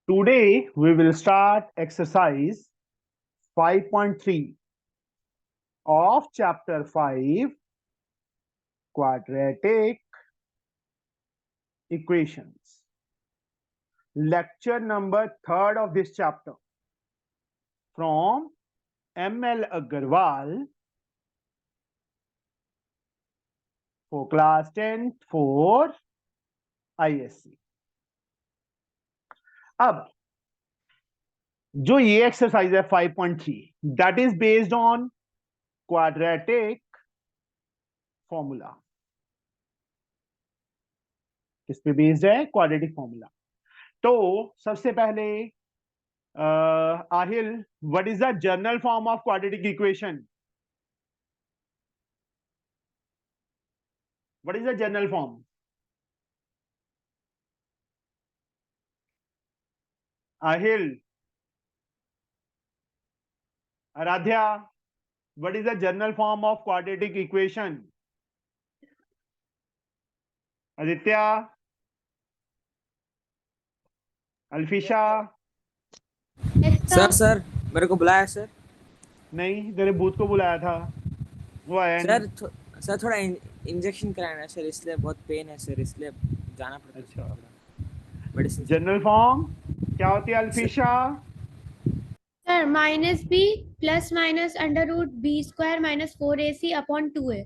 Today we will start exercise 5.3 of chapter 5, quadratic equations. Lecture number 3rd of this chapter from M.L. Agarwal for class 10th for ISC. अब जो ये exercise है 5.3 that is based on quadratic formula. किस पे based है? Quadratic formula. तो सबसे पहले Aahil, what is the general form of quadratic equation? What is the general form? Aahil, Aaradhya, what is the general form of quadratic equation? Aditya, Alfisha. Sir मेरे को बुलाया sir. नहीं, तेरे बूथ को बुलाया था, वो आया नहीं. सर थोड़ा इंजेक्शन कराना है सर, इसलिए बहुत पेन है सर, इसलिए जाना पड़ता है. अच्छा, मेडिसिन. जनरल फॉर्म क्या होती है Alfisha? Sir -b plus minus under root B square minus 4ac upon 2a.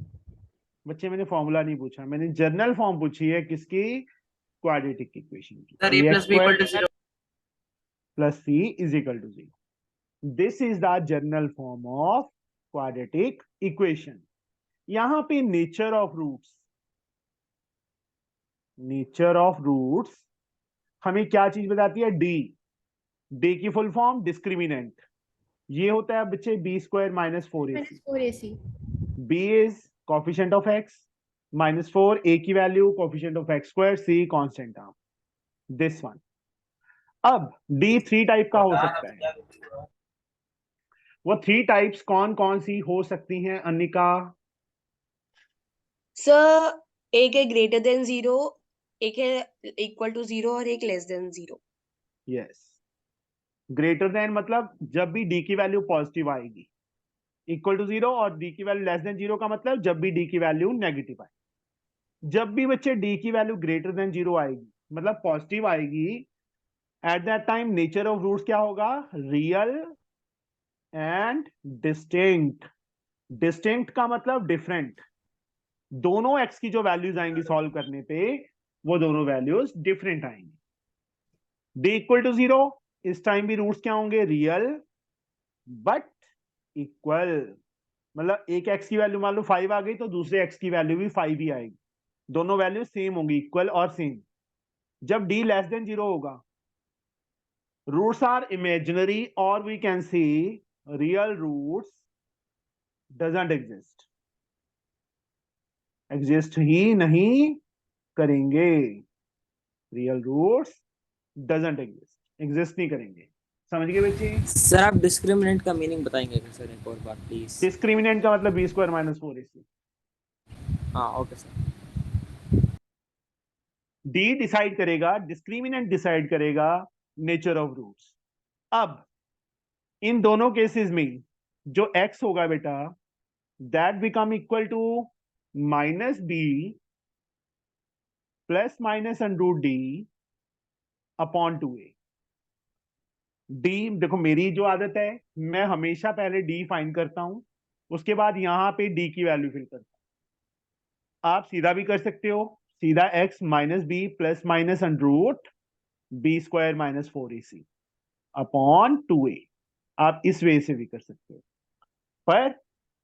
बच्चे, मैंने फॉर्मूला नहीं पूछा, मैंने जनरल फॉर्म पूछी है. किसकी? क्वाड्रेटिक इक्वेशन की. Sir a plus b equal to 0 plus c is equal to 0. This is the general form of quadratic equation. यहां पे नेचर ऑफ रूट्स हमें क्या चीज बताती है? डी की फुल फॉर्म डिस्क्रिमिनेंट. ये होता है बच्चे B square minus 4ac. B is coefficient of x minus 4, A की value coefficient of x square, C constant term. This one. अब डी 3 टाइप का हो सकता है. वो 3 टाइप्स कौन कौन सी हो सकती हैं अनिका? सर एक है ग्रेटर देन 0, एक है इक्वल टू 0 और एक less than 0. Yes. Greater than मतलब जब भी डी की वैल्यू पॉजिटिव आएगी, इक्वल टू 0 और डी की वैल्यू लेस देन 0 का मतलब जब भी डी की वैल्यू नेगेटिव आए. जब भी बच्चे डी की वैल्यू ग्रेटर देन 0 आएगी मतलब पॉजिटिव आएगी, at that time nature of roots क्या होगा? Real and distinct. डिस्टिंक्ट का मतलब डिफरेंट. दोनों एक्स की जो वैल्यूज आएंगी सॉल्व करने पे, वो दोनों वैल्यूज डिफरेंट आएंगी. डी इक्वल टू 0, इस टाइम भी रूट्स क्या होंगे? Real but equal. मतलब एक एक्स की वैल्यू मान लो 5 आ गई तो दूसरे एक्स की वैल्यू भी 5 ही आएगी. दोनों वैल्यू सेम होंगी, इक्वल और सेम. जब डी लेस देन 0 होगा, रूट्स आर इमेजिनरी और we can see real roots doesn't exist ही नहीं करेंगे. रियल रूट्स डजंट एग्जिस्ट नहीं करेंगे. समझ गए बच्चे? सर आप डिस्क्रिमिनेंट का मीनिंग बताएंगे क्या सर, एक और बार प्लीज? डिस्क्रिमिनेंट का मतलब बी स्क्वायर माइनस 4ac. हाँ ओके सर. डी डिसाइड करेगा, डिस्क्रिमिनेंट डिसाइड करेगा नेचर ऑफ रूट्स. अब इन दोनों केसेस में जो x होगा बेटा, that become equal to minus B plus minus under root D upon 2a. D, देखो मेरी जो आदत है, मैं हमेशा पहले डी फाइंड करता हूं, उसके बाद यहां पे डी की वैल्यू फिल करता हूं. आप सीधा भी कर सकते हो, सीधा x minus B plus minus under root B square minus 4ac upon 2a. आप इस वे से भी कर सकते हो, पर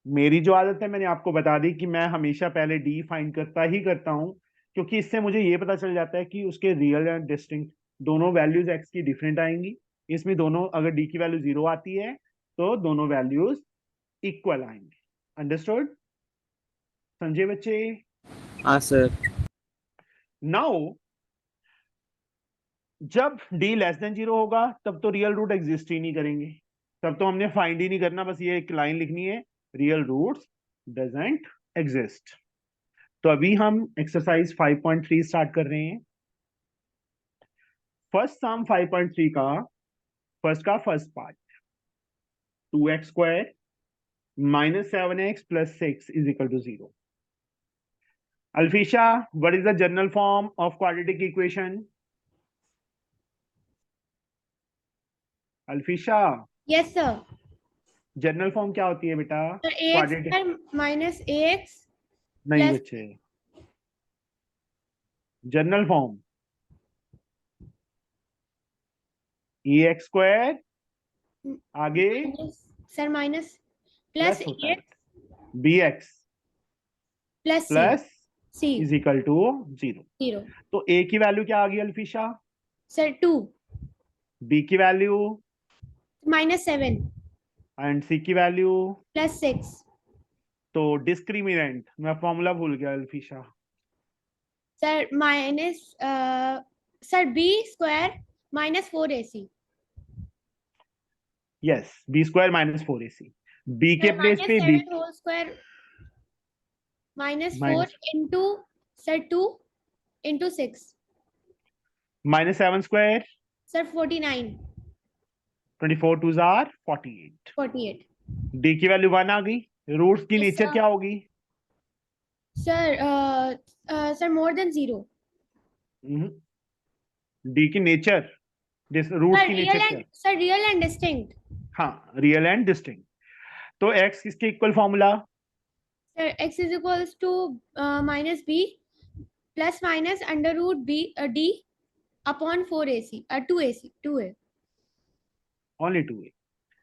मेरी जो आदत है मैंने आपको बता दी कि मैं हमेशा पहले डी फाइंड करता हूं, क्योंकि इससे मुझे ये पता चल जाता है कि उसके रियल एंड डिस्टिंक्ट दोनों वैल्यूज एक्स की डिफरेंट आएंगी. इसमें दोनों, अगर डी की वैल्यू 0 आती है तो दोनों वैल्यूज इक्वल आएंगे. अंडरस्टूड? समझे बच्चे? हाँ सर. नाउ जब डी लेस देन 0 होगा तब तो रियल रूट एग्जिस्ट ही नहीं करेंगे. तब तो हमने फाइंड ही नहीं करना, बस ये एक लाइन लिखनी है, रियल रूट्स डजंट एग्जिस्ट. तो अभी हम एक्सरसाइज 5.3 स्टार्ट कर रहे हैं. फर्स्ट सम 5.3 का first part 2x² minus 7x plus 6 is equal to 0. Alfisha, what is the general form of quadratic equation? Alfisha, Yes, sir. General form क्या होती है बेटा? Sir, ax quadratic square minus ax नहीं plus बच्चे, general form ax² आगे sir minus plus plus होता है ax bx plus c plus c is equal to 0. 0. तो a की वैल्यू क्या आ गई अल्फिशा? Sir 2 b की वैल्यू minus 7 एंड c की वैल्यू. plus 6. तो डिस्क्रिमिनेंट मैं फॉर्मूला भूल गया Alfisha. Sir minus sir b square minus 4ac. Yes b² minus 4ac. b के Sir प्लेस minus पे 7 b whole square minus 4 minus into sir 2 into 6. Minus 7² Sir 49 24 2 jar 48. 48. d की value 1 आ गई. Roots की Yes, nature sir. क्या होगी? Sir sir more than 0. d की nature roots Sir की real nature क्या? and sir real and distinct. हाँ real and distinct. तो x किसके equal formula? Sir x is equals to minus b plus minus under root b d upon 4ac 2ac 2a. Only 2a.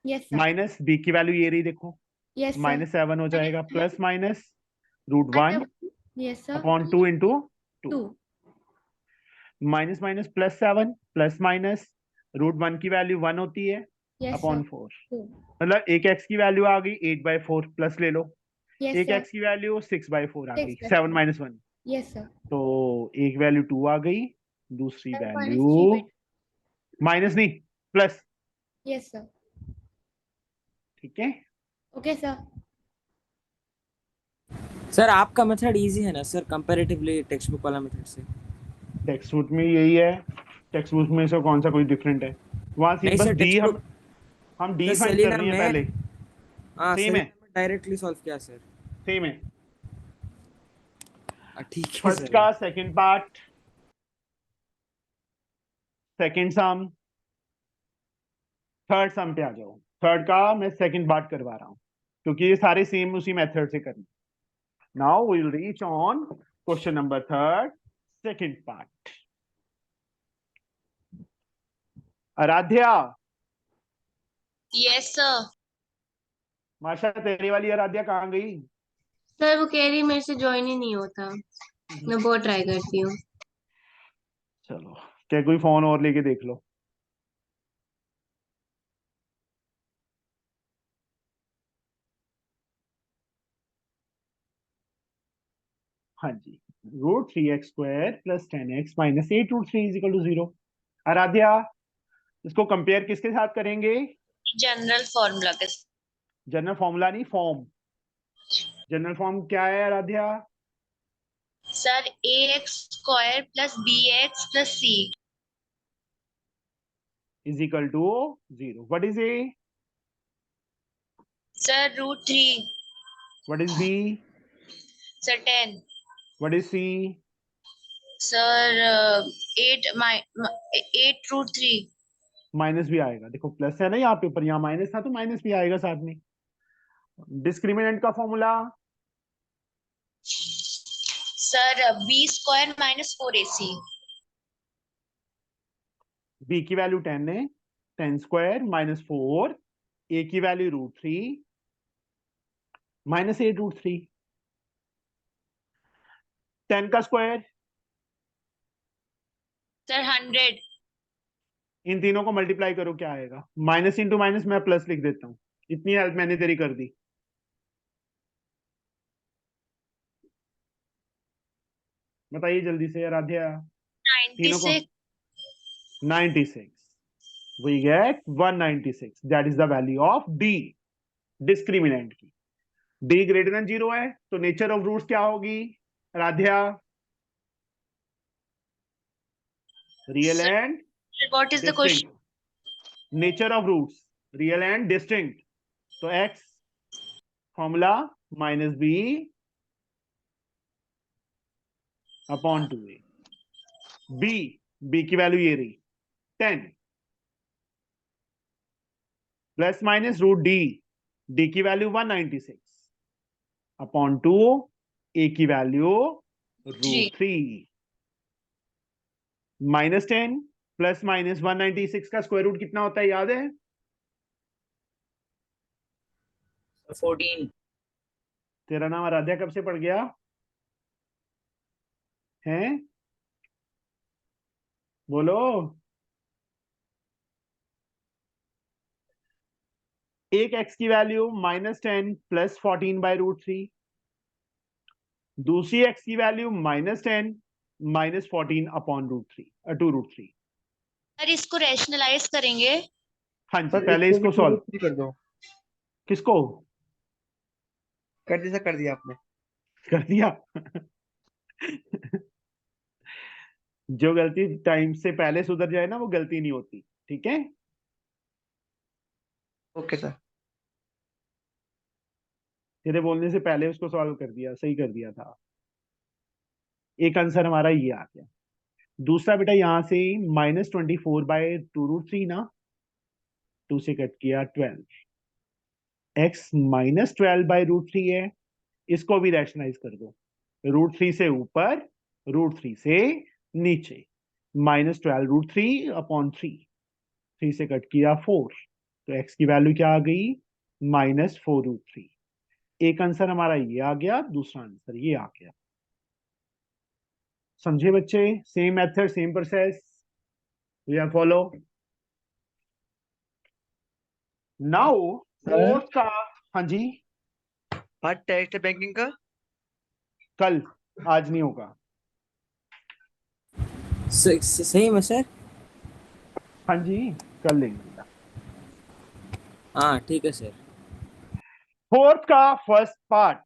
Yes, sir. Minus b की value ये रही देखो, Yes, sir. Minus 7 हो जाएगा. Minus plus minus root 1 under, yes, sir. Upon 2 into 2. 2. Minus minus plus 7 plus minus root 1 की value 1 होती है Yes, upon sir. 4. 2. मतलब एक x की वैल्यू आ गई 8/4 प्लस ले लो. Yes, एक sir. x की वैल्यू 6/4 आ गई 6/4. 7 माइनस 1. Yes, sir. तो एक वैल्यू 2 आ गई, दूसरी Sir, minus वैल्यू 3/2. माइनस नहीं प्लस. Yes, sir. ठीक है. Okay, sir. सर आपका मेथड इजी है ना सर कंपैरेटिवली टेक्स्ट बुक वाला मेथड से? टेक्स्ट बुक में यही है. टेक्स्ट बुक में से कौन सा कोई डिफरेंट है? वहां से नहीं बस सर, डी टेक्स्ट बुक हम डी सर फाइंड कर सेलिनर रहे हैं में पहले. हाँ सेम है, डायरेक्टली सॉल्व किया सर. सेम है. ठीक है फर्स्ट सर. का सेकंड पार्ट, सेकंड सम, थर्ड सम पे आ जाओ. थर्ड का मैं सेकंड पार्ट करवा रहा हूं क्योंकि ये सारे सेम उसी मेथड से करने. Now we will reach on question number third, second part. Aaradhya, yes sir. माशा तेरी वाली आराध्या कहाँ गई? सर वो कह रही मेरे से ज्वाइन ही नहीं होता. मैं बहुत ट्राई करती हूँ. चलो क्या कोई फोन और लेके देख लो. हाँ जी. √3x² plus 10x minus 8√3 is equal to 0. Aaradhya, इसको कंपेयर किसके साथ करेंगे? जनरल फॉर्मूला के. जनरल फॉर्मूला नहीं, फॉर्म. जनरल फॉर्म क्या है Aaradhya? Sir ax² plus bx plus c. Is equal to 0. What is a? Sir √3. What is b? Sir 10. What is c? Sir 8√3. Minus भी आएगा. देखो प्लस है ना यहाँ पे ऊपर, यहाँ माइनस था तो माइनस भी आएगा साथ में. डिस्क्रिमिनेंट का formula? Sir b² minus 4ac. b की वैल्यू 10 है, 10² माइनस 4. a की वैल्यू √3 माइनस 8√3. 10 का स्क्वायर? सर 100. इन तीनों को मल्टीप्लाई करो, क्या आएगा? माइनस इंटू माइनस मैं प्लस लिख देता हूँ. इतनी हेल्प मैंने तेरी कर दी. बताइए जल्दी से आराध्या. तीनों को 96. 96. We get 196. That is the value of D. Discriminant की. D ग्रेटर देन 0 है तो नेचर ऑफ रूट्स क्या होगी Aaradhya? Real and What is the question? Nature of roots real and distinct. तो x formula minus B upon 2a. b की value ये रही 10 plus minus root D की वैल्यू 196 अपॉन 2 a की value root 3 minus 10 plus minus 196 का square root कितना होता है याद है? 14. तेरा नाम आराध्या कब से पड़ गया है? बोलो. एक x की वैल्यू -10 प्लस 14 बाय रूट 3. दूसरी x की value -10 minus 14 upon root 3 two root 3. Sir इसको रैशनलाइज करेंगे. हाँ जी सर पहले इसको सॉल्व कर दो. किसको कर दिया आपने. कर दिया. जो गलती टाइम से पहले सुधर जाए ना वो गलती नहीं होती. ठीक है ओके सर. तेरे बोलने से पहले उसको सॉल्व कर दिया सही कर दिया था. एक आंसर हमारा ये आ गया. दूसरा बेटा यहां से -24 बाय 2√3 ना 2 से कट किया 12. x -12 बाय रूट 3 है. इसको भी रैशनलाइज कर दो. √3 से ऊपर √3 से नीचे -12 √3 अपॉन 3 3 से कट किया 4. तो x की वैल्यू क्या आ गई -4 √3. एक आंसर हमारा ये आ गया. दूसरा आंसर ये आ गया. समझे बच्चे? Same method same process we are follow. Now fourth का. हाँ जी आज टेस्ट है बैंकिंग का. कल आज नहीं होगा. सही में सर. हाँ जी कल लेंगे. हाँ ठीक है सर. फोर्थ का first part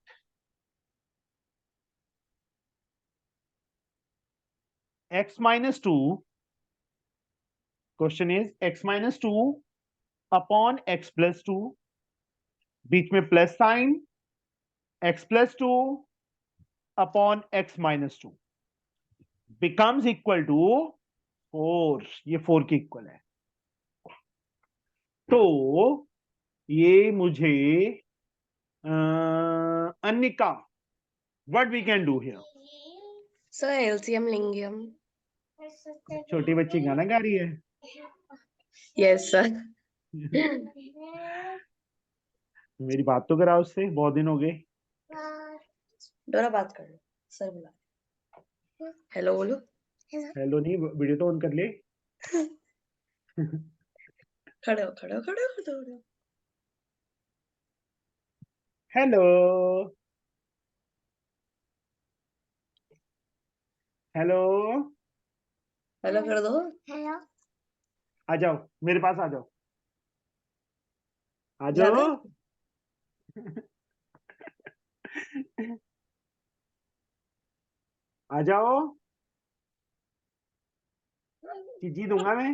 x -2 question is x -2 upon x + 2 बीच में plus sign x + 2 upon x -2 becomes equal to 4. ये 4 के इक्वल है. तो ये मुझे Anika what we can do here. Sir LCM लेंगे हम. छोटी बच्ची गाना गा रही है. Yes sir. मेरी बात तो करा उससे बहुत दिन हो गए. डोरा बात कर लो. सर बुला. हेलो बोलो. हेलो नहीं वीडियो तो ऑन कर ले. खड़े हो. हेलो हेलो हेलो कर दो. आ जाओ मेरे पास आ जाओ. आ ज्यादा? जाओ. आ जाओ. चीजी दूंगा मैं.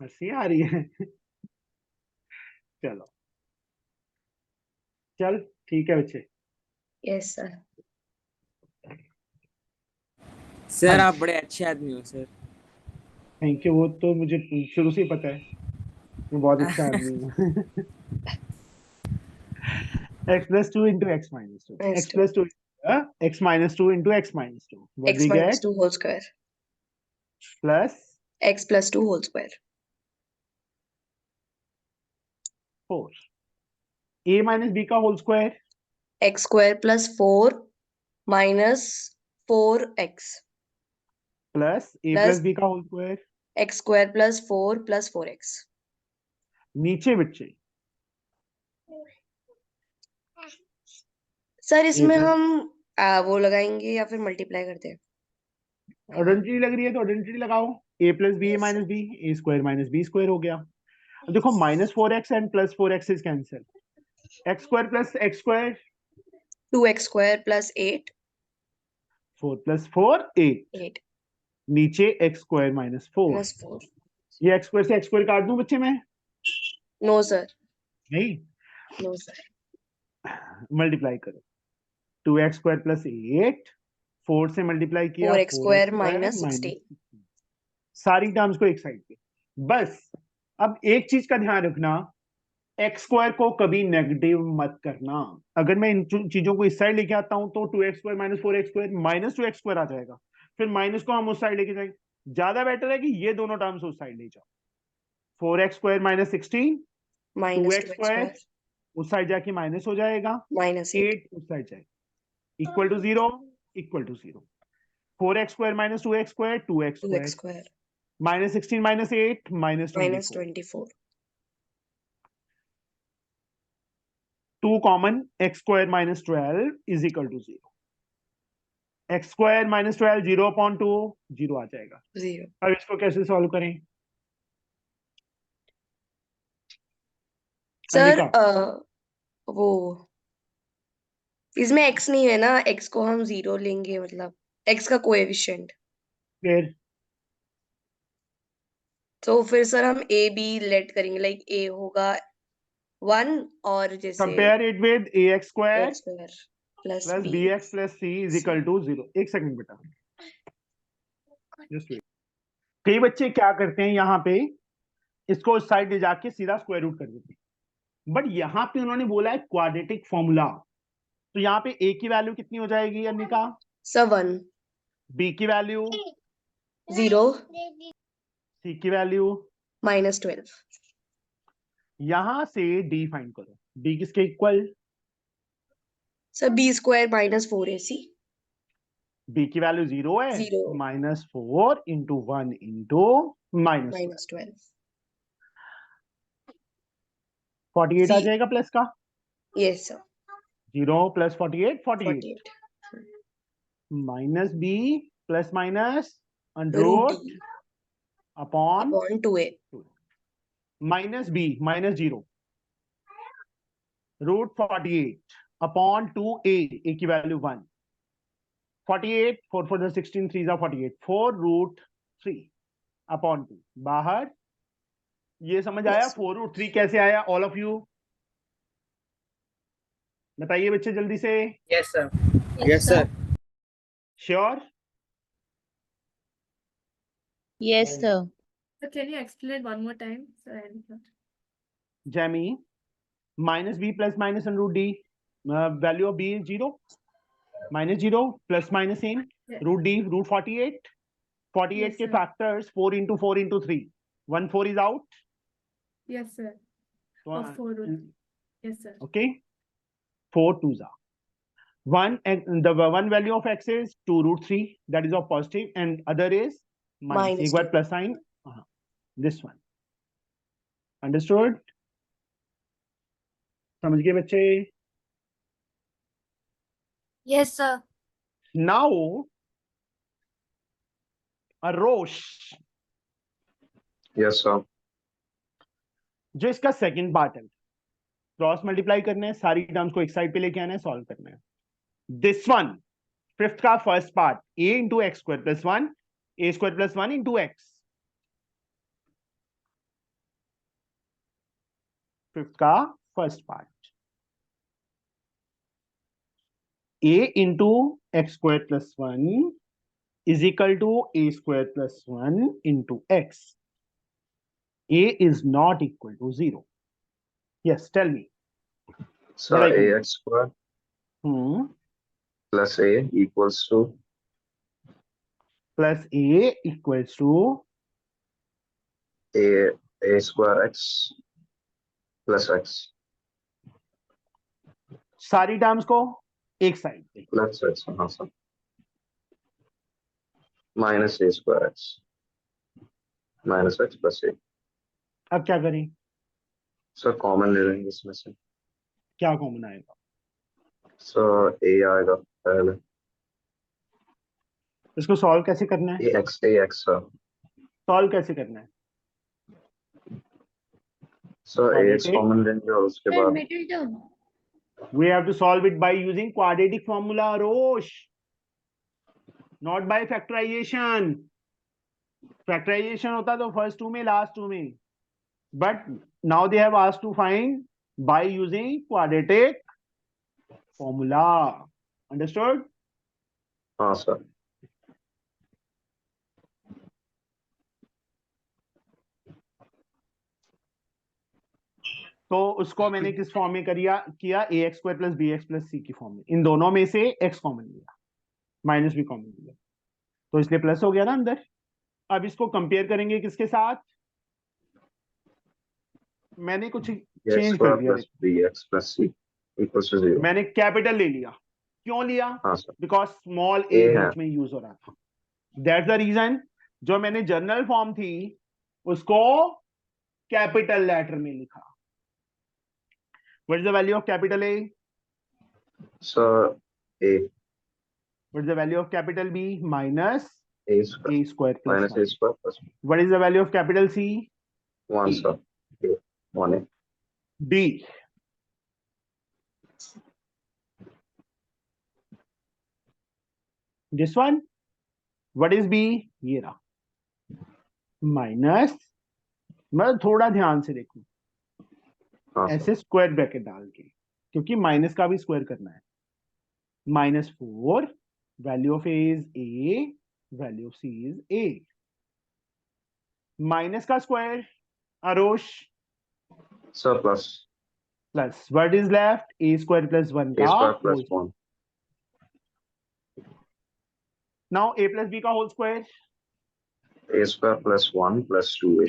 हंसी आ रही है. चलो चल ठीक है बच्चे. Yes sir. सर आप बड़े अच्छे आदमी हो सर. Thank you. वो तो मुझे शुरू से ही पता है मैं बहुत अच्छा आदमी हूँ. x + 2 into x - 2 x + 2 x - 2 into x - 2 what x we minus get 2 whole square. plus x plus 2 whole square. 4 a minus b का whole square x square plus 4 minus 4x plus a Plus- plus b का whole square x square plus 4 plus 4x. नीचे बच्चे. Sir इसमें plus- हम वो लगाएंगे या फिर मल्टीप्लाई करते हैं. आइडेंटिटी लग रही है तो आइडेंटिटी लगाओ. a plus b a minus b a square minus b square हो गया. अब देखो -4x and +4x is cancel. x square plus x square 2x square plus 8 4 + 4 8, 8 नीचे x स्क्वायर माइनस 4, minus 4. ये x स्क्वायर से x square काट दूं बच्चे मैं? No, sir. नहीं, No, sir. मल्टीप्लाई करो, 2x स्क्वायर प्लस 8, 4 से मल्टीप्लाई किया 4x square minus 16. सारी टर्म्स को एक साइड पे। बस अब एक चीज का ध्यान रखना, एक्स स्क्वायर को कभी नेगेटिव मत करना। अगर मैं इन चीजों को इस साइड लेके आता हूं तो 2x square minus 4x square minus 2x square आ जाएगा, फिर माइनस को हम उस साइड लेके जाएंगे। ज्यादा बेटर है कि ये दोनों टर्म्स उस साइड ले जाओ। 4x square minus 16, Minus 2x 2x square square उस साइड जाके माइनस हो जाएगा, minus 8. 8 उस साइड जाएगा, equal to 0, equal to 0। 4x square minus 2x square 2x 2x square square minus 16 minus 8 minus minus 24, 24. 2 common, x square minus 12 is equal to 0। x square minus 12 0/2 0 आ जाएगा। 0. अब इसको कैसे सॉल्व करें? सर अंगिका, वो इसमें x नहीं है ना, x को हम 0 लेंगे, मतलब x का कोएफिशिएंट। फिर तो फिर सर हम a b लेट करेंगे, लाइक a होगा 1 और जैसे compare it with ax square x square plus plus b bx plus c is equal to 0। एक सेकंड बेटा, जस्ट वेट। कई बच्चे क्या करते हैं, यहाँ पे इसको उस साइड ले जाके सीधा स्क्वायर रूट कर देते हैं, बट यहाँ पे उन्होंने बोला है क्वाड्रेटिक फॉर्मूला, तो यहाँ पे a की वैल्यू कितनी हो जाएगी अनिका? सर 1 b की वैल्यू, 0 c की वैल्यू, minus 12. यहां से d फाइंड करो। d किसके इक्वल? सर b स्क्वायर minus 4ac. b की वैल्यू 0 है, 0 minus 4 into 1 into minus minus 12. 48 आ C. जाएगा प्लस का, Yes sir. 0 plus 48 48 48. Minus b plus minus under Root root d upon upon 2a. Minus b minus 0 root 48 upon 2a, a की value 1, 48 4 4 16 3 48 4 root 3 upon 2 बाहर। ये समझ आया? Yes. 4 root 3 कैसे आया? ऑल ऑफ यू बताइए बच्चे जल्दी से। Yes, sir. Yes, sir. Sure? Yes, sir. So can you explain one more time? So I didn't- Jamie, minus B plus minus under root D, value of B is 0, minus 0 plus minus same, Yeah. Root D root 48, 48 Yes, के sir. Factors 4 into 4 into 3, 1 4 is out, Yes, sir. Of 4 root. Yes, sir. okay, 4 2s are 1, and the one value of x is 2 root 3, that is of positive, and other is minus। Minus एक बार 2. Plus sign, this one, understood? समझ गए बच्चे? Yes, sir. Now Arosh, Yes, sir. जो इसका second part है, cross multiply करना है, सारी टर्म्स को एक साइड पे लेके आना है, सॉल्व करना है। दिस वन, फिफ्थ का first part, a into X square plus 1, a square plus 1 into X, fifth का first part, a into X square plus 1 is equal to a square plus 1 into x. A is not equal to 0. Yes, tell me. So What I can do? ax square Hmm. plus a equals to Plus a equals to a square x plus x सारी terms को एक side पे, plus x. Sir. Minus a square x minus x plus a. अब क्या करें? So common ले लेंगे इसमें से. क्या कॉमन आएगा? So a आएगा पहले. इसको सॉल्व कैसे करना है? ax sir. सॉल्व कैसे करना है? So ax Quadratic. common लेंगे और उसके Sir, बाद middle term. We have to solve it by using quadratic formula, Rosh. Not by factorization. Factorization होता तो फर्स्ट टू में लास्ट टू में, but now they have asked to find by using quadratic formula. Understood? हाँ सर। तो उसको मैंने किस फॉर्म में किया A X square plus B x plus C की फॉर्म में। इन दोनों में से एक्स कॉमन लिया, माइनस भी कॉमन लिया, तो इसलिए प्लस हो गया ना अंदर। अब इसको कंपेयर करेंगे किसके साथ? मैंने कुछ चेंज कर दिया। Plus B x plus C equals to 0। मैंने कैपिटल ले लिया। क्यों लिया? हाँ sir. Because small A A है। बीच में यूज हो रहा था। दैट्स द रीजन जो मैंने जनरल फॉर्म थी उसको कैपिटल लेटर में लिखा। What is the value of capital A? Sir A what is the value of capital B? Minus A square A square minus A plus square plus what is the value of capital C? 1 sir. 1 A। D. This one what is B? ये रहा minus, मैं थोड़ा ध्यान से देखूं, हाँ sir. ऐसे square bracket डाल के, क्योंकि माइनस का भी स्क्वायर करना है। -4, value of A is A, value of C is A. Minus का square Aarosh sir plus plus what is left? A square plus 1 A का square plus whole. 1। Now A plus B का whole square. A square plus 1 plus 2A।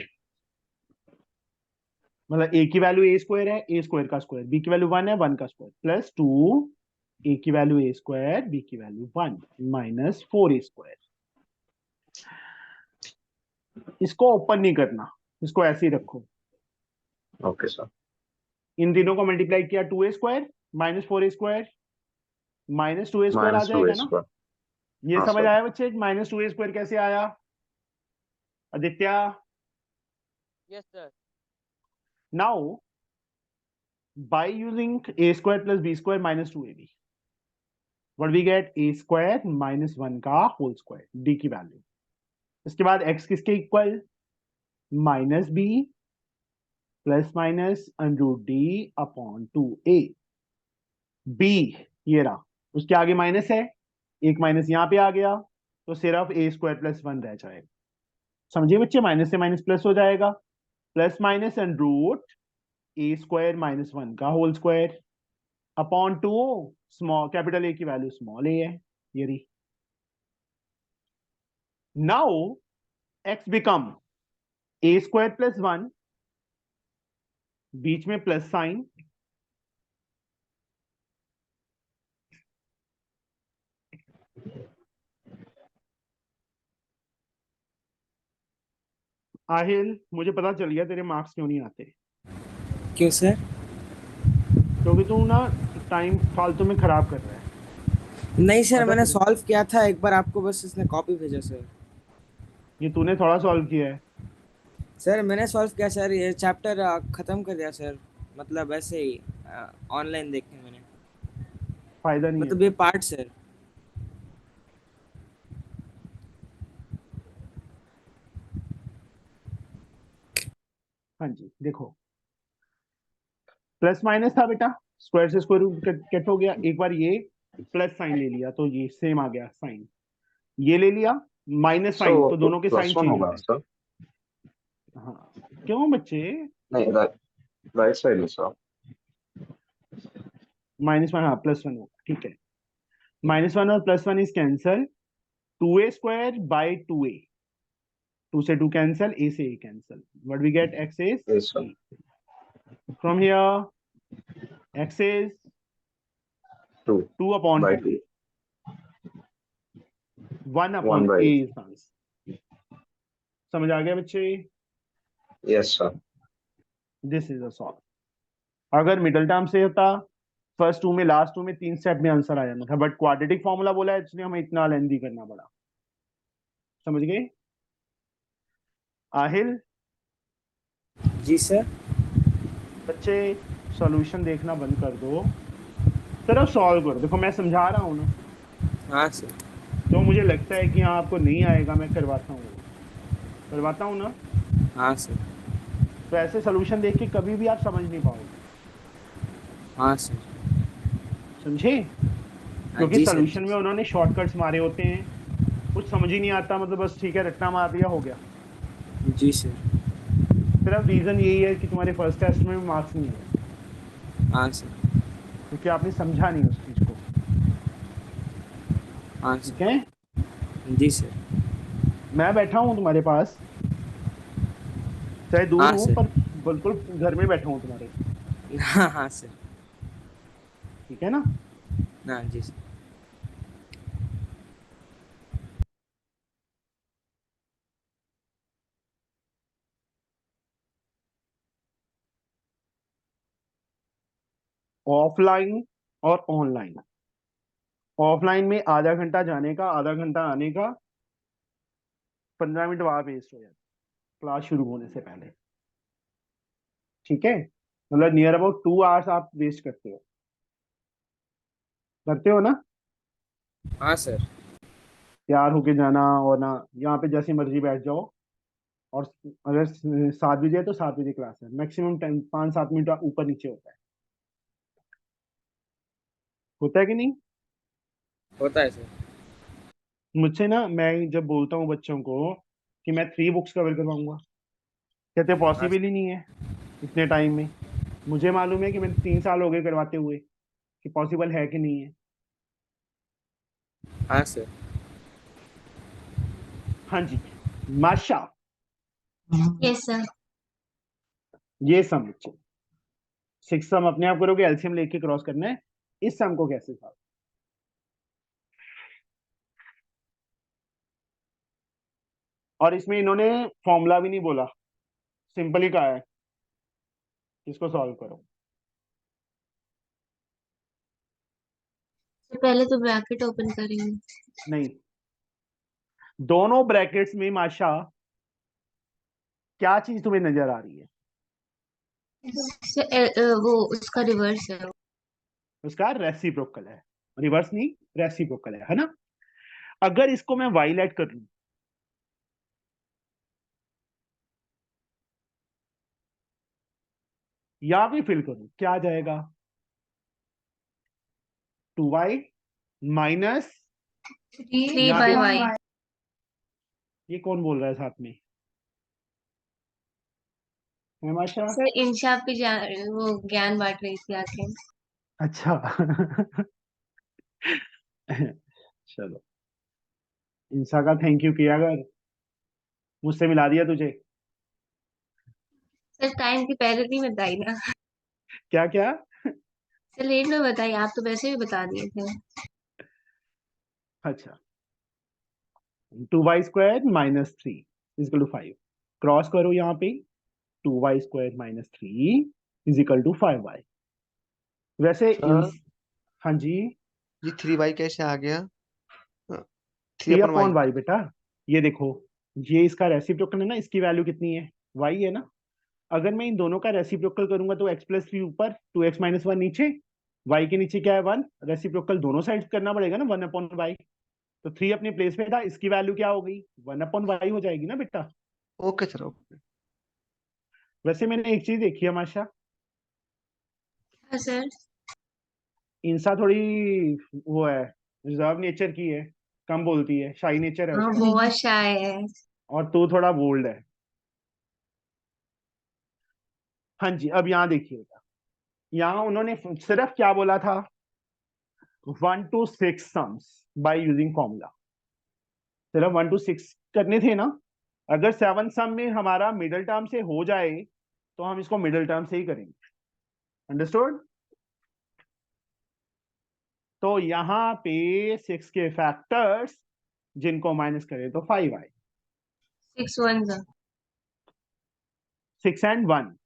मतलब A की value A square है, A square का square, B की value 1 है, 1 का square, plus 2 A की वैल्यू ए स्क्वायर, बी की वैल्यू 1, माइनस 4 ए स्क्वायर। इसको ओपन नहीं करना, इसको ऐसे ही रखो। Okay sir. इन तीनों को मल्टीप्लाई किया 2a square minus 4a square minus 2a square आ माइनस 2A जाएगा ना। स्क्वायर। ये हाँ, समझ सर। आया बच्चे? माइनस 2a स्क्वायर कैसे आया Aditya? Yes sir. Now by using a square plus b square minus 2ab, what we get? a square minus 1 का होल स्क्वायर, d की वैल्यू। इसके बाद x किसके इक्वल? Minus b plus minus under D upon 2a। b ये रहा, उसके आगे माइनस है, एक माइनस यहाँ पे आ गया, तो सिर्फ a स्क्वायर प्लस 1 रह जाएगा। समझिए बच्चे, माइनस से माइनस प्लस हो जाएगा, plus minus under root a square minus 1 का whole square upon 2 small capital A की वैल्यू स्मॉल a है, ये रही। Now x become a square plus 1, बीच में प्लस साइन, आहिल मुझे पता चल गया तेरे मार्क्स क्यों नहीं आते, क्यों सर? क्योंकि तू ना टाइम फालतू में खराब कर रहा है। नहीं सर, पता मैंने चला। सॉल्व किया था एक बार, आपको बस इसने कॉपी भेजा सर। ये तूने थोड़ा सॉल्व किया है। सर मैंने सॉल्व किया सर, ये चैप्टर खत्म कर दिया सर, मतलब ऐसे ही ऑनलाइन देख के मैंने, फायदा नहीं मतलब है। ये पार्ट सर। हाँ जी देखो, प्लस माइनस था बेटा, स्क्वायर से स्क्वायर रूट कट हो गया, एक बार ये प्लस साइन ले लिया तो ये सेम आ गया साइन, ये ले लिया माइनस साइन, तो दोनों के साइन प्लस 1 चेंज हो होगा गए। सर। हाँ क्यों बच्चे? नहीं, राइट साइड में सर। -1, हाँ +1 होगा, ठीक है। -1 और +1 is cancel, 2a square by 2a, 2 से 2 कैंसल, a से a cancel, what we get? x is Yes, sir. From here x is 2 upon by 2, 2. 1 upon by a is answer. समझ आ गया बच्चे? Yes, sir. This is a solve. अगर middle term से होता, first 2 में last 2 में 3 स्टेप में आंसर आ जाना था, बट क्वाड्रेटिक फॉर्मूला बोला है इसलिए हमें इतना लेंथी करना पड़ा। समझ गए? आहिल जी सर। बच्चे सॉल्यूशन देखना बंद कर दो, सिर्फ सॉल्व करो। देखो मैं समझा रहा हूँ ना, हाँ सर। तो मुझे लगता है कि हाँ आपको नहीं आएगा, मैं करवाता हूँ ना। हाँ सर। तो ऐसे सोल्यूशन देख के कभी भी आप समझ नहीं पाओगे, हाँ सर। समझे? हाँ क्योंकि जी सर। सोल्यूशन में उन्होंने शॉर्टकट्स मारे होते हैं, कुछ समझ ही नहीं आता, मतलब बस ठीक है रट्टा मार दिया हो गया। जी सर। सिर्फ रीजन यही है कि तुम्हारे फर्स्ट टेस्ट में मार्क्स नहीं आए, हाँ सर। क्योंकि आपने समझा नहीं उस चीज को। हाँ ठीक सर। है, जी सर। मैं बैठा हूँ तुम्हारे पास, चाहे दूर हाँ हूँ सर। पर बिल्कुल घर में बैठा हूँ तुम्हारे। हाँ हाँ सर। ठीक है ना? हाँ जी सर। ऑफलाइन और ऑनलाइन। ऑफलाइन में आधा घंटा जाने का, आधा घंटा आने का, 15 मिनट वहां वेस्ट हो जाता क्लास शुरू होने से पहले। ठीक है, मतलब नियर अबाउट 2 आवर्स आप वेस्ट करते हो ना? हाँ सर। तैयार होके जाना और ना, यहाँ पे जैसी मर्जी बैठ जाओ, और अगर 7 बजे है तो 7 बजे क्लास है, मैक्सिमम टाइम 5-7 मिनट ऊपर नीचे होता है कि नहीं? होता है सर। मुझसे ना, मैं जब बोलता हूँ बच्चों को कि मैं 3 बुक्स कवर करवाऊंगा, कहते हाँ पॉसिबल सर। ही नहीं है इतने टाइम में। मुझे मालूम है कि मैंने 3 साल हो गए करवाते हुए, कि पॉसिबल है कि नहीं है। हाँ सर। हाँ जी, माशा, यस सर। ये सम बच्चे, 6 सम अपने आप करोगे, एलसीएम लेके क्रॉस करना है। इस सम को कैसे सॉल्व? और इसमें इन्होंने फॉर्मूला भी नहीं बोला, सिंपल ही कहा है इसको सॉल्व करो। तो पहले तो ब्रैकेट ओपन करेंगे। नहीं, दोनों ब्रैकेट्स में माशा क्या चीज तुम्हें नजर आ रही है? वो उसका रिवर्स है। उसका रेसिप्रोकल है, रिवर्स नहीं, रेसिप्रोकल है ना? अगर इसको मैं वाइलेट कर लूं, या भी फिल करूं, क्या आ जाएगा? 2y माइनस, 3 यहाँ बाय पे वाई। ये कौन बोल रहा है साथ में? है माशा? सर इंशा पे वो ज्ञान बांट रही थी आके। अच्छा। चलो, इंसा का थैंक यू किया अगर, मुझसे मिला दिया तुझे। सर टाइम की पहले नहीं बताई ना। क्या क्या? सर लेट में बताई, आप तो वैसे भी बता दिए थे। अच्छा, 2y² - 3 = 5, क्रॉस करो यहाँ पे, 2y² - 3 = 5y। वैसे इन, सर हाँ जी, ये 3y कैसे आ गया? थ्री 3 अपन अपॉन वाई वाई बेटा। ये देखो, ये इसका रेसिप्रोकल है ना, इसकी वैल्यू कितनी है? y है ना? अगर मैं इन दोनों का रेसिप्रोकल करूंगा तो x+3 ऊपर, 2x - 1 नीचे, y के नीचे क्या है 1, रेसिप्रोकल दोनों साइड करना पड़ेगा ना, 1/y। तो 3 अपने प्लेस पे था, इसकी वैल्यू क्या हो गई? 1/y हो जाएगी ना बेटा। Okay sir okay. वैसे मैंने एक चीज देखी है माशा, हाँ सर। इंसा थोड़ी वो है, रिजर्व नेचर की है, कम बोलती है, शाई नेचर है हाँ उसका, बहुत शाय है। और तू थोड़ा बोल्ड है। हाँ जी, अब यहाँ देखिएगा, यहाँ उन्होंने सिर्फ क्या बोला था? 1 to 6 sums by using formula. सिर्फ 1 to 6 करने थे ना? अगर 7 सम में हमारा मिडिल टर्म से हो जाए तो हम इसको मिडिल टर्म से ही करेंगे। अंडरस्टूड? तो यहाँ पे 6 के फैक्टर्स जिनको माइनस करें तो 5 आए। 6 1 सर। 6 and 1,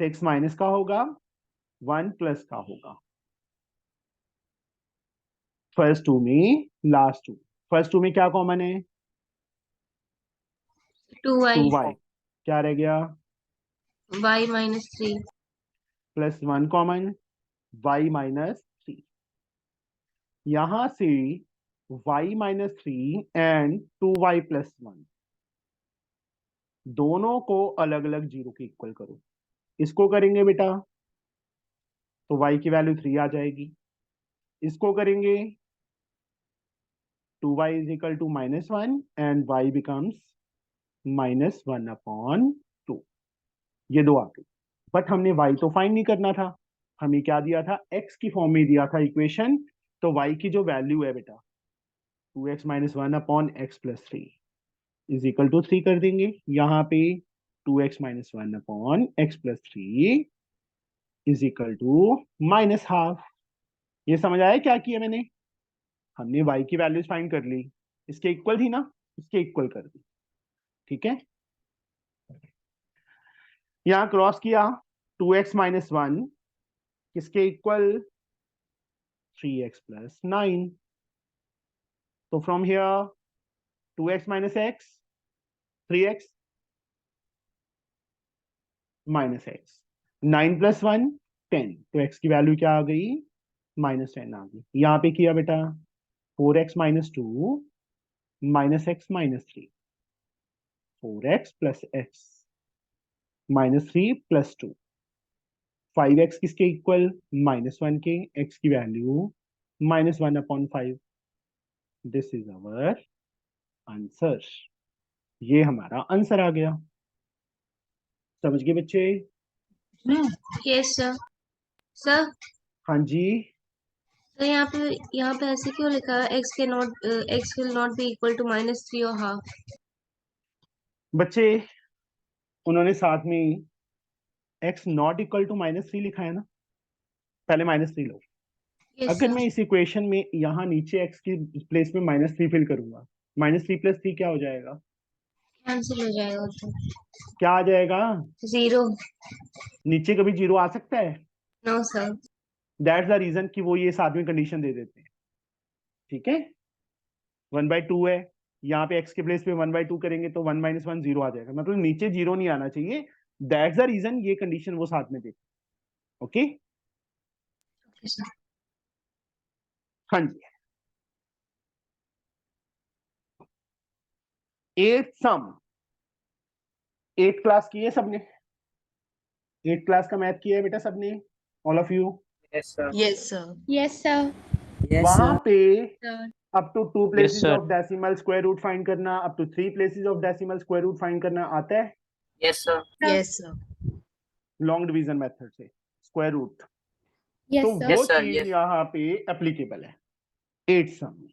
6 माइनस का होगा, 1 प्लस का होगा। फर्स्ट टू में लास्ट टू, फर्स्ट टू में क्या कॉमन है? 2y 2y, क्या रह गया? y -3। +1 common, y - 3। यहां से y minus 3 and 2y plus 1, दोनों को अलग अलग जीरो के इक्वल करो। इसको करेंगे बेटा तो y की वैल्यू 3 आ जाएगी। इसको करेंगे 2y is equal to -1 and y becomes -1/2। ये दो आ गई। बट हमने y तो फाइंड नहीं करना था, हमें क्या दिया था, x की फॉर्म में दिया था इक्वेशन। तो y की जो वैल्यू है बेटा 2x - 1/x + 3 is equal to 3 कर देंगे। यहाँ पे 2x - 1/x + 3 is equal to -½ ये समझ आया क्या किया मैंने? हमने y की वैल्यूज फाइंड कर ली, इसके इक्वल थी ना, इसके इक्वल कर दी। ठीक है, यहां क्रॉस किया 2x - 1 किसके इक्वल 3x + 9। तो from here 2x - x 3x -x 9 + 1 10, तो x की वैल्यू क्या आ गई -10 आ गई। यहाँ पे किया बेटा 4x - 2 -x - 3 4x + x -3 + 2 5x किसके इक्वल -1 के, x की वैल्यू -1/5। This is our answer. ये हमारा आंसर आ गया। समझ गए बच्चे? Yes sir. सर हाँ जी, तो यहाँ पे ऐसे क्यों लिखा है x will not be equal to -3 और हाफ? बच्चे उन्होंने साथ में x नॉट इक्वल टू -3 लिखा है ना, पहले -3 लो। यस अगर सर। मैं इस इक्वेशन में यहाँ नीचे x की प्लेस में -3 फिल करूंगा, -3 + 3 क्या हो जाएगा, कैंसिल हो जाएगा तो क्या आ जाएगा? 0। नीचे कभी 0 आ सकता है? No sir. That's the reason कि वो ये साथ में कंडीशन दे देते हैं। ठीक है, 1/2 है, यहाँ पे x के प्लेस पे 1/2 करेंगे तो 1 - 1 0 आ जाएगा, मतलब नीचे 0 नहीं आना चाहिए। दैट्स द रीजन ये कंडीशन वो साथ में देते। ओके, हाँ जी। 8th सम 8th क्लास की है सबने? 8th क्लास का मैथ किया है बेटा सबने, all of you? Yes sir. Yes, sir. Yes, sir. Yes वहां सर। पे up to 2 places sir. Of decimal square root find करना, up to 3 places of decimal square root find करना आता है yes sir. Yes, sir. Long division method से square root. Yes, तो sir. वो Yes, sir, चीज yes. यहाँ पे एप्लीकेबल है 8th सम में।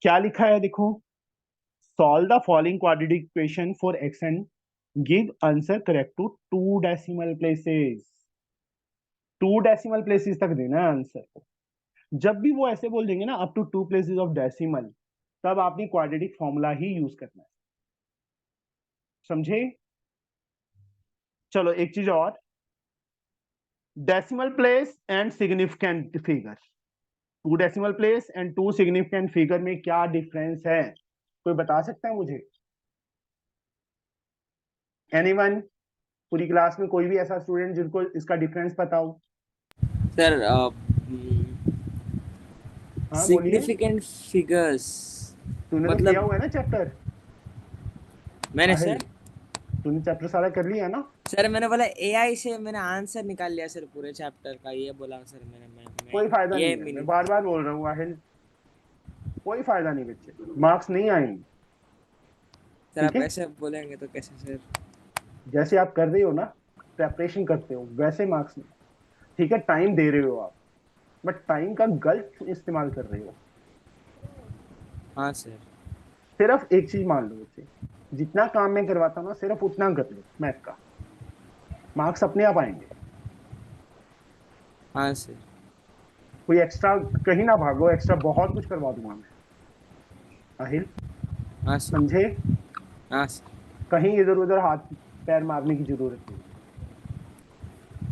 क्या लिखा है देखो, solve the following quadratic equation for x and give answer correct to 2 decimal places. 2 decimal places तक देना है आंसर को। जब भी वो ऐसे बोल देंगे ना up to 2 places of decimal, तब आपने क्वाड्रेटिक फॉर्मूला ही यूज करना है। समझे? चलो एक चीज और, decimal place and significant figure. 2 decimal place and 2 significant figure में क्या डिफरेंस है, कोई बता सकता है मुझे? एनीवन? पूरी क्लास में कोई भी ऐसा स्टूडेंट जिनको इसका डिफरेंस पता हो? सर हाँ बोलिए। सिग्निफिकेंट फिगर्स तूने तो मतलब किया हुआ है ना चैप्टर? मैंने साहिल, सर तूने चैप्टर सारा कर लिया ना? सर मैंने बोला एआई से मैंने आंसर निकाल लिया सर पूरे चैप्टर का, ये बोला सर मैं कोई फायदा ये नहीं है, मैं मीनिंग बार बार बोल रहा हूँ आहिल, कोई फायदा नहीं बच्चे, मार्क्स नहीं आएंगे। सर आप ठीक है? ऐसे बोलेंगे तो कैसे सर? जैसे आप कर रहे हो ना, प्रेपरेशन करते हो, वैसे मार्क्स नहीं। ठीक है, टाइम दे रहे हो आप, बट टाइम का गलत इस्तेमाल कर रहे हो। हाँ सर। सिर्फ एक चीज मान लो बच्चे, जितना काम मैं करवाता हूँ ना सिर्फ उतना कर लो मैथ का, मार्क्स अपने आप आएंगे। हाँ सर। कोई एक्स्ट्रा कहीं ना भागो, एक्स्ट्रा बहुत कुछ करवा दूंगा मैं आहिल, हाँ सर। समझे? हाँ सर। कहीं इधर उधर हाथ पैर मारने की जरूरत नहीं।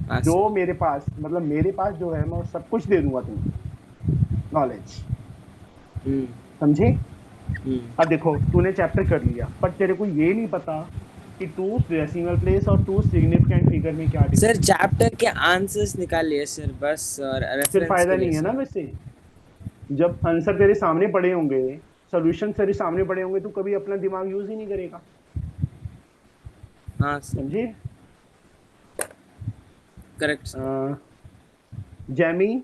हाँ जो सर। मेरे पास, मतलब मेरे पास जो है मैं सब कुछ दे दूंगा तुम्हें, नॉलेज। समझे? अब देखो तूने चैप्टर कर लिया, पर तेरे को ये नहीं पता कि टू डेसिमल प्लेस और टू सिग्निफिकेंट फिगर में क्या difference सर चैप्टर के आंसर्स निकाल लिए सर बस, और है। फिर रेफरेंस फायदा के लिए नहीं है ना सर। वैसे। जब आंसर तेरे सामने पड़े होंगे, सॉल्यूशन तेरे सामने पड़े होंगे, तो कभी अपना दिमाग यूज ही नहीं करेगा। हाँ सर, समझे? Correct sir. Jamie,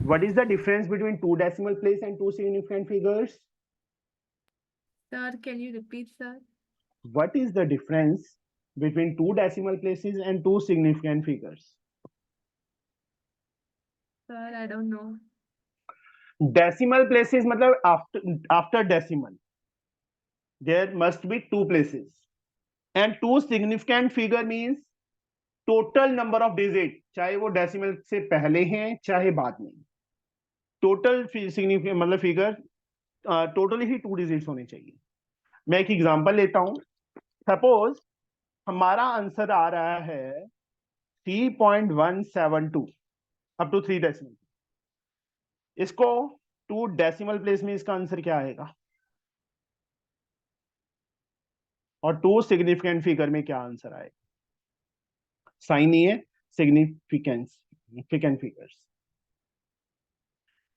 what is the difference between two decimal place and two significant figures? Sir, can you repeat, sir? What is the difference between two decimal places and two significant figures? Sir, I don't know. Decimal places मतलब after decimal there must be two places, and two significant figure means total number of digit, चाहे वो decimal से पहले हैं चाहे बाद में, total significant मतलब figure टोटली ही 2 डिजिट्स होने चाहिए। मैं एक एग्जांपल लेता हूं। सपोज हमारा आंसर आ रहा है 3.172 अप टू 3 डेसिमल। इसको 2 डेसिमल प्लेस में इसका आंसर क्या आएगा, और 2 सिग्निफिकेंट फिगर में क्या आंसर आएगा? साइन नहीं है, सिग्निफिकेंट फिगर्स।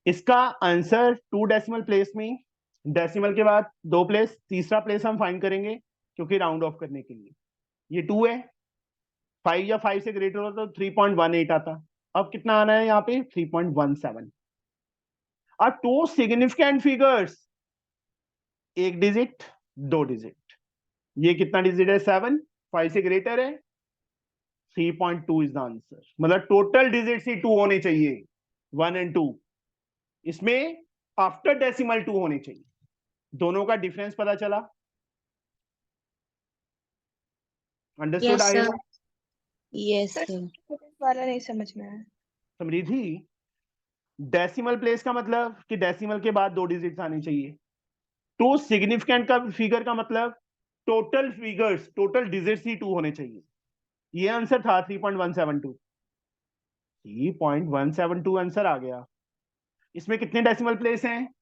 इसका आंसर 2 डेसिमल प्लेस में, डेसिमल के बाद 2 प्लेस, तीसरा प्लेस हम फाइंड करेंगे क्योंकि राउंड ऑफ करने के लिए। ये 2 है, 5 या 5 से ग्रेटर होता तो 3.18 आता। अब कितना आना है यहाँ पे? 3.17। अब 2 सिग्निफिकेंट फिगर्स, 1 डिजिट 2 डिजिट, ये कितना डिजिट है? 7, 5 से ग्रेटर है, 3.2 इज द आंसर। मतलब टोटल डिजिट ही 2 होने चाहिए, 1 एंड 2। इसमें आफ्टर डेसिमल 2 होने चाहिए। दोनों का डिफरेंस पता चला? अंडरस्टूड? Yes, आई sir. Hope. Yes, sir sir. वाला नहीं समझ में आया। समृद्धि, डेसिमल प्लेस का मतलब कि डेसिमल के बाद 2 डिजिट्स आने चाहिए। टू सिग्निफिकेंट का फिगर का मतलब टोटल फिगर्स, टोटल डिजिट्स ही 2 होने चाहिए। ये आंसर था 3.172। 3.172 आंसर आ गया। इसमें कितने डेसिमल प्लेस हैं?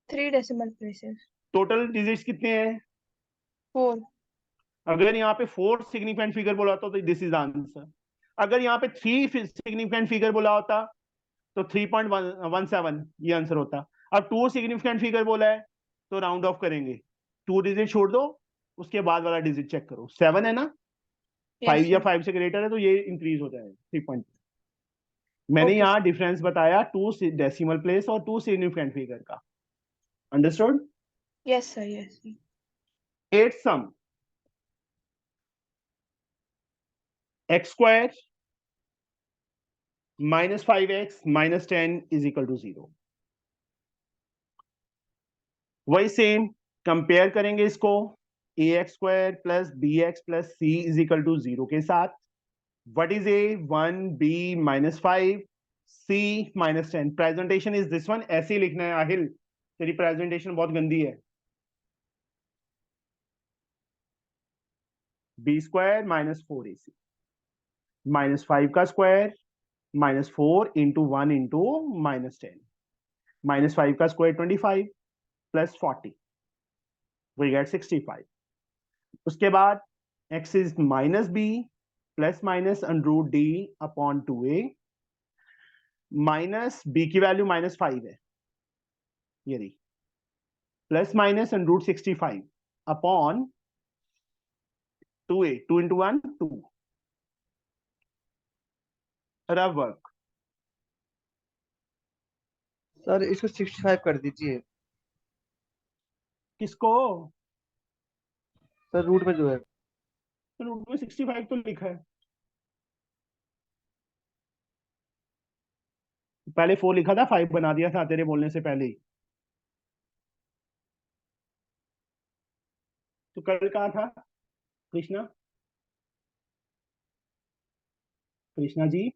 3 डेसिमल प्लेसेस। टोटल डिजिट्स कितने हैं? 4। अगर यहाँ पे 4 सिग्निफिकेंट फिगर बोला होता तो दिस इज आंसर। अगर यहाँ पे 3 सिग्निफिकेंट फिगर बोला होता तो 3.17 ये आंसर होता। अब 2 सिग्निफिकेंट फिगर बोला है तो राउंड ऑफ करेंगे, 2 डिजिट छोड़ दो, उसके बाद वाला डिजिट चेक करो। 7 है ना, 5 या 5 से ग्रेटर है तो ये इंक्रीज हो जाएगा 3. मैंने Okay, यहाँ डिफरेंस बताया 2 डेसिमल प्लेस और 2 सिग्निफिकेंट फिगर का। Understood? Yes sir, yes. 8 some x² minus 5x minus 10 is equal to 0। वही सेम कंपेयर करेंगे इसको ax² plus bx plus c is equal to 0 के साथ। What is a? 1b minus 5 c minus 10। Presentation is this one. ऐसे ही लिखना है आहिल, तेरी presentation बहुत गंदी है। b² minus 4ac minus 5 का square minus 4 into 1 into minus 10 minus 5 का स्क्वायर 25 plus 40 we get 65। उसके बाद x is minus b plus minus under root d upon 2a minus b की वैल्यू -5 है, ये रही, plus minus under root 65 upon 2a, 2 into 1 2। Rough work. Sir इसको 65 कर दीजिए। किसको? सर रूट में जो है। रूट में 65 तो लिखा है, पहले 4 लिखा था, 5 बना दिया था तेरे बोलने से पहले ही। तो कल कहाँ था Krishna? Krishna ji,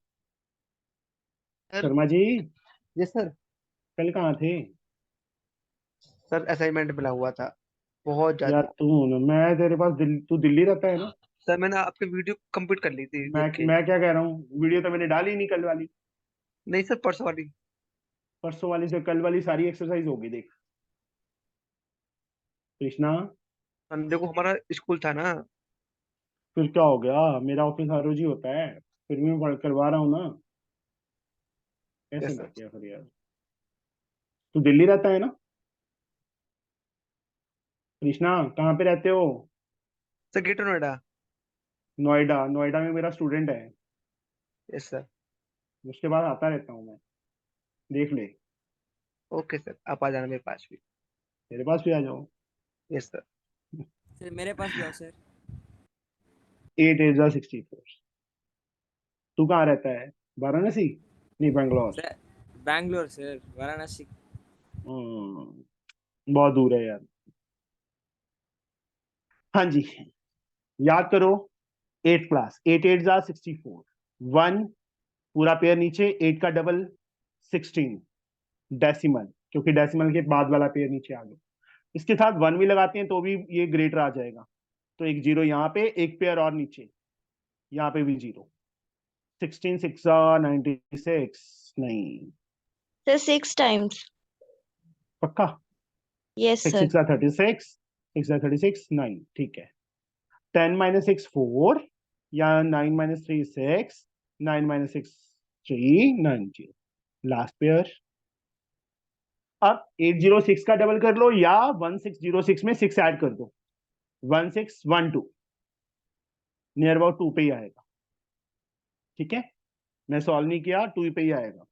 sir Sharma ji, yes sir. कल कहाँ थे? सर असाइनमेंट मिला हुआ था बहुत यार ज्यादा। मैं तेरे पास तू दिल्ली रहता है ना? सर मैंने आपकी वीडियो कंप्लीट कर ली थी देख के। मैं क्या कह रहा हूँ, वीडियो तो मैंने डाली नहीं कल वाली। नहीं सर परसों वाली। परसों वाली से कल वाली सारी एक्सरसाइज होगी, देख कृष्णा। देखो हमारा स्कूल था ना, फिर क्या हो गया, मेरा ऑफिस हर रोज ही होता है, फिर भी मैं करवा रहा हूँ ना। कैसे Yes, कर sir. दिया फिर यार। तू दिल्ली रहता है ना कृष्णा, कहाँ पे रहते हो? Sir, Greater Noida. Noida. Noida में मेरा स्टूडेंट है, Yes, sir. उसके बाद आता रहता हूँ मैं, देख ले। Okay, sir. आप आ जाना मेरे पास भी। तेरे पास भी आ जाओ। Yes, sir. सर मेरे पास भी आओ सर। 8 8 64। तू कहाँ रहता है? वाराणसी? नहीं, बेंगलोर। Sir Bangalore sir, Varanasi. बहुत दूर है यार। हाँ जी, याद करो 8 क्लास, 8 8 64, 1 पूरा पेयर नीचे, 8 का डबल 16 डेसिमल, क्योंकि डेसिमल के बाद वाला पेयर नीचे आ गया। इसके साथ 1 भी लगाते हैं तो भी ये ग्रेटर आ जाएगा। तो एक 0 यहाँ पे, एक पेयर और नीचे, यहाँ पे भी 0। 16 6 96 नहीं, Sir, 6 times. पक्का? Yes, 6 sir. 6 36, 6 36 9, ठीक है। 10 - 6 4, या 9 - 3 6, 9 - 6 3 9 0, लास्ट पेयर। अब 806 का डबल कर लो, या 1606 में 6 ऐड कर दो, 1612, नियर अबाउट 2 पे ही आएगा। ठीक है, मैं सॉल्व नहीं किया, 2 पे ही आएगा।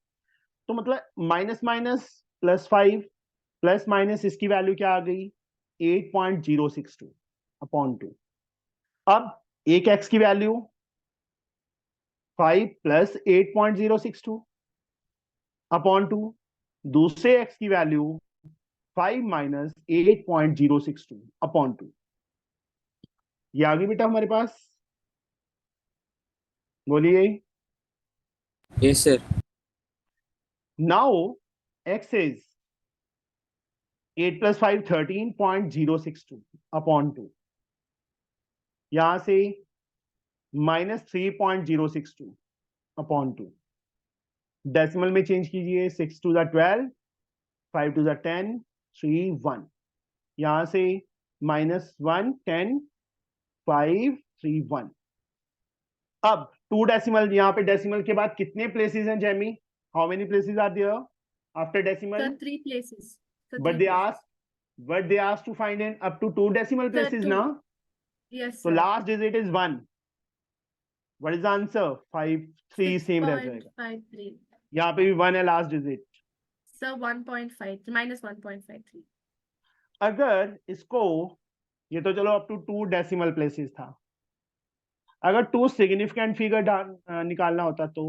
तो मतलब माइनस माइनस +5 प्लस माइनस इसकी वैल्यू क्या आ गई, 8.062 अपॉन 2। अब एक x की वैल्यू 5 + 8.062 अपॉन 2, दूसरे x की वैल्यू 5 - 8.062 अपॉन 2। ये आ गई बेटा हमारे पास, बोलिए। Yes sir. Now x is 8 + 5 13.062 upon 2। यहां से -3.062 अपॉन 2, डेसिमल में चेंज कीजिए, 6 2 = 12, 5 2 = 10, 3 1, यहां से -1 10 5 3 1। अब 2 डेसिमल, यहाँ पे डेसिमल के बाद कितने प्लेसेस हैं Jamie? How many places are there after decimal? Sir, 3 places. Sir, But 3 they places. asked, but they asked to find an up to 2 decimal Sir, places 2. ना? Yes, So sir. last digit is 1. What is the answer? 5 3 same रह जाएगा। 6.53. यहाँ पे भी 1 है last digit. Sir, 1.5 -1.53. अगर इसको, ये तो चलो अप टू 2 डेसिमल प्लेसेस था, अगर 2 सिग्निफिकेंट फिगर निकालना होता तो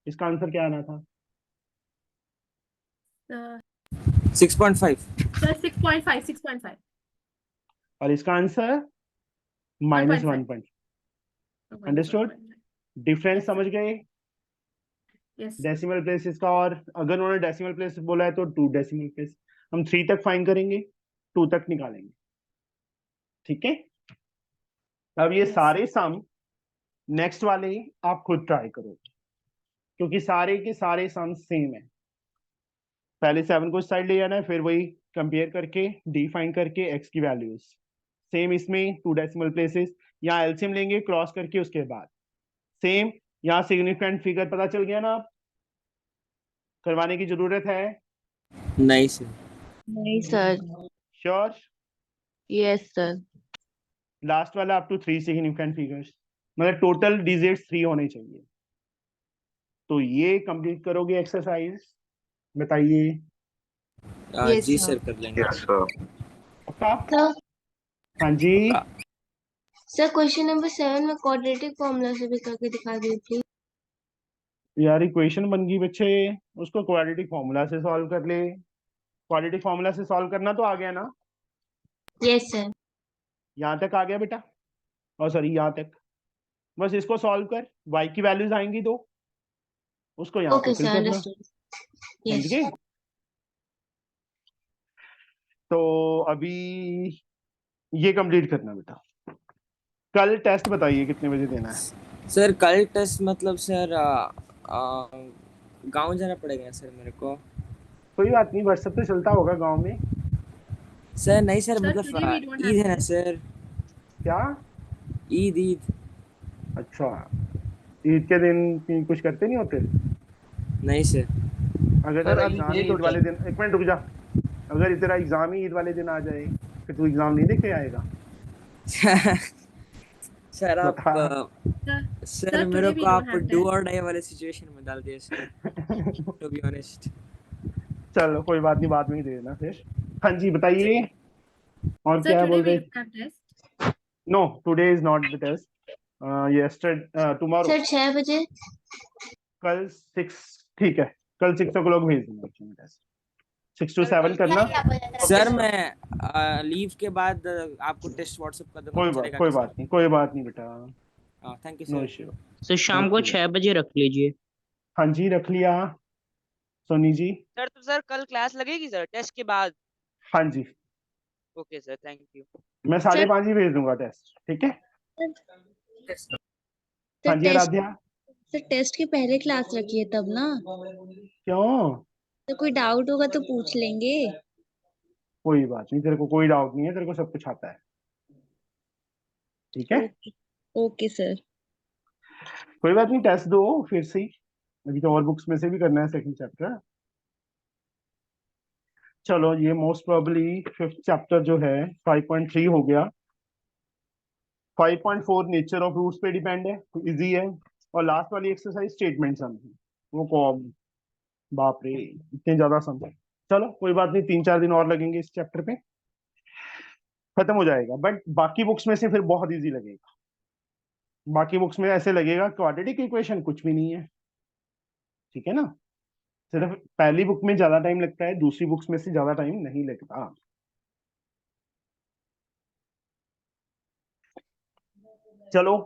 इसका आंसर क्या आना था? Sir, 6.5। sir 6.5. 6.5. और इसका आंसर 1.5. -1. अंडरस्टूड? 1.5. डिफरेंस Yes, समझ sir. गए Yes. डेसिमल प्लेसेस का? और अगर उन्होंने डेसिमल प्लेस बोला है तो 2 डेसिमल प्लेस। हम 3 तक फाइंड करेंगे, 2 तक निकालेंगे। ठीक है, अब ये Yes, सारे सम नेक्स्ट वाले आप खुद ट्राई करो, क्योंकि सारे के सारे सम सेम है। पहले 7 को साइड ले जाना है, फिर वही कंपेयर करके डी फाइंड करके x की वैल्यूज सेम, इसमें 2 डेसिमल प्लेसेस, यहाँ एलसीएम लेंगे क्रॉस करके, उसके बाद सेम। यहाँ सिग्निफिकेंट फिगर पता चल गया ना? आप करवाने की जरूरत है? नहीं सर। नहीं sir. Sure? Yes sir. Last वाला अप टू 3 सिग्निफिकेंट फिगर्स, मतलब टोटल डिजिट्स 3 होने चाहिए। तो ये कंप्लीट करोगे एक्सरसाइज? बताइए। Yes, जी sir. सर कर लेंगे। Yes, sir. पक्का? सर हाँ जी। सर क्वेश्चन नंबर 7 में क्वाड्रेटिक फॉर्मूला से भी करके दिखा दीजिए प्लीज। यार इक्वेशन बन गई बच्चे, उसको क्वाड्रेटिक फॉर्मूला से सॉल्व कर ले। क्वाड्रेटिक फॉर्मूला से सॉल्व करना तो आ गया ना? Yes sir. यहाँ तक आ गया बेटा, और सॉरी यहाँ तक। बस इसको सॉल्व कर, y की वैल्यूज आएंगी तो उसको यहाँ पे ओके फिल सर, करना। अंडरस्टूड। समझ यस। गए? तो अभी ये कंप्लीट करना बेटा। कल टेस्ट बताइए कितने बजे देना है? सर कल टेस्ट मतलब सर गांव जाना पड़ेगा सर मेरे को। कोई बात नहीं, व्हाट्सएप पे चलता होगा गांव में। सर नहीं सर, Sir, मतलब today we don't Eid have है ना test. सर। क्या? ईद ईद। अच्छा, ईद के दिन कुछ करते नहीं होते? नहीं सर। अगर सर तेरा अभी एग्जाम ही नहीं ईद वाले सर। दिन, एक मिनट रुक जा, अगर तेरा एग्जाम ही ईद वाले दिन आ जाए फिर तू एग्जाम नहीं देके आएगा? सर आप बता। Sir, सर sir, मेरे today को we don't आप have डू test. और डाई वाले सिचुएशन में डाल दिए सर, टू बी ऑनेस्ट। चलो कोई बात नहीं, बाद में ही दे देना फिर। हाँ जी बताइए, और Sir, क्या today बोल we रहे? don't have test. No, today is not the test, yesterday, tomorrow, sir 6 बजे। कल 6, ठीक है, कल 6 o'clock भेज दूंगा टेस्ट, 6 to 7 करना। सर मैं लीव के बाद आपको टेस्ट व्हाट्सएप कर दूंगा, चलेगा कोई क्या बात नहीं, कोई बात नहीं बेटा, sir? Thank you know sir. Issue. Sir शाम को ओके, 6 बजे रख लीजिए। हाँ जी रख लिया। सोनी जी? सर तो सर कल क्लास लगेगी सर टेस्ट के बाद? हाँ जी, ओके सर, थैंक यू। मैं 5:30 ही भेज दूंगा टेस्ट, ठीक है? हाँ सर जी टेस्ट आराध्या? सर टेस्ट के पहले क्लास रखिए तब ना। क्यों? तो कोई डाउट होगा तो पूछ लेंगे। कोई बात नहीं, तेरे को कोई डाउट नहीं है, तेरे को सब कुछ आता है, ठीक है? ओके। Okay sir. कोई बात नहीं, टेस्ट दो फिर से ही, अभी तो और बुक्स में से भी करना है सेकंड चैप्टर। चलो ये मोस्ट प्रोबेबली फिफ्थ चैप्टर जो है 5.3 हो गया। 5.4 नेचर ऑफ रूट्स पे डिपेंड है, तो इजी है। और लास्ट वाली एक्सरसाइज स्टेटमेंट सम, वो कौन, बाप रे इतने ज्यादा सम है। चलो कोई बात नहीं, 3-4 दिन और लगेंगे इस चैप्टर पे, खत्म हो जाएगा। बट बाकी बुक्स में से फिर बहुत इजी लगेगा, बाकी बुक्स में ऐसे लगेगा क्वाड्रेटिक इक्वेशन कुछ भी नहीं है, ठीक है ना? सिर्फ पहली बुक में ज्यादा टाइम लगता है, दूसरी बुक्स में से ज्यादा टाइम नहीं लगता। चलो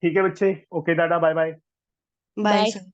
ठीक है बच्चे, okay tata bye bye. Bye sir.